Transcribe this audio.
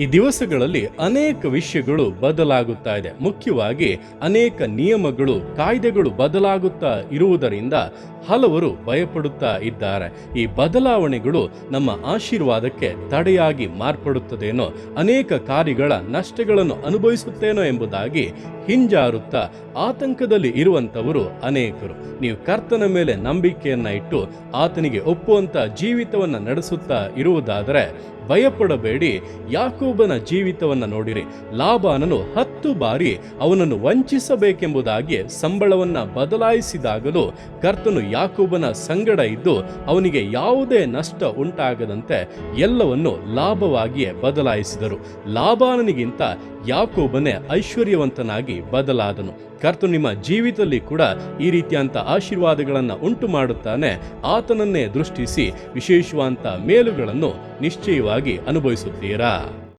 ಈ ದಿವಸಗಳಲ್ಲಿ ಅನೇಕ ವಿಷಯಗಳು ಬದಲಾಗುತ್ತಾ ಇದೆ. ಮುಖ್ಯವಾಗಿ ಅನೇಕ ನಿಯಮಗಳು, ಕಾಯ್ದೆಗಳು ಬದಲಾಗುತ್ತಾ ಇರುವುದರಿಂದ ಹಲವರು ಭಯಪಡುತ್ತಾ ಇದ್ದಾರೆ. ಈ ಬದಲಾವಣೆಗಳು ನಮ್ಮ ಆಶೀರ್ವಾದಕ್ಕೆ ತಡೆಯಾಗಿ ಮಾರ್ಪಡುತ್ತದೇನೋ, ಅನೇಕ ಕಾರ್ಯಗಳ ನಷ್ಟಗಳನ್ನು ಅನುಭವಿಸುತ್ತೇನೋ ಎಂಬುದಾಗಿ ಹಿಂಜಾರುತ್ತಾ ಆತಂಕದಲ್ಲಿ ಇರುವಂತವರು ಅನೇಕರು. ನೀವು ಕರ್ತನ ಮೇಲೆ ನಂಬಿಕೆಯನ್ನ ಇಟ್ಟು ಆತನಿಗೆ ಒಪ್ಪುವಂತ ಜೀವಿತವನ್ನ ನಡೆಸುತ್ತಾ ಇರುವುದಾದರೆ ಭಯಪಡಬೇಡಿ. ಯಾಕೋಬನ ಜೀವಿತವನ್ನ ನೋಡಿರಿ. ಲಾಬಾನನು 10 ಬಾರಿ ಅವನನ್ನು ವಂಚಿಸಬೇಕೆಂಬುದಾಗಿ ಸಂಬಳವನ್ನ ಬದಲಾಯಿಸಿದಾಗಲೂ ಕರ್ತನು ಯಾಕೋಬನ ಸಂಗಡ ಇದ್ದು ಅವನಿಗೆ ಯಾವುದೇ ನಷ್ಟ ಉಂಟಾಗದಂತೆ ಎಲ್ಲವನ್ನು ಲಾಭವಾಗಿಯೇ ಬದಲಾಯಿಸಿದರು. ಲಾಬಾನನಿಗಿಂತ ಯಾಕೋಬನೇ ಐಶ್ವರ್ಯವಂತನಾಗಿ ಬದಲಾದನು. ಕರ್ತನು ನಿಮ್ಮ ಜೀವಿತದಲ್ಲಿ ಕೂಡ ಈ ರೀತಿಯಂತ ಆಶೀರ್ವಾದಗಳನ್ನು ಉಂಟು ಮಾಡುತ್ತಾನೆ. ಆತನನ್ನೇ ದೃಷ್ಟಿಸಿ ವಿಶೇಷವಾದಂತ ಮೇಲುಗಳನ್ನು ನಿಶ್ಚಯವಾಗಿ ಅನುಭವಿಸುತ್ತೀರಾ?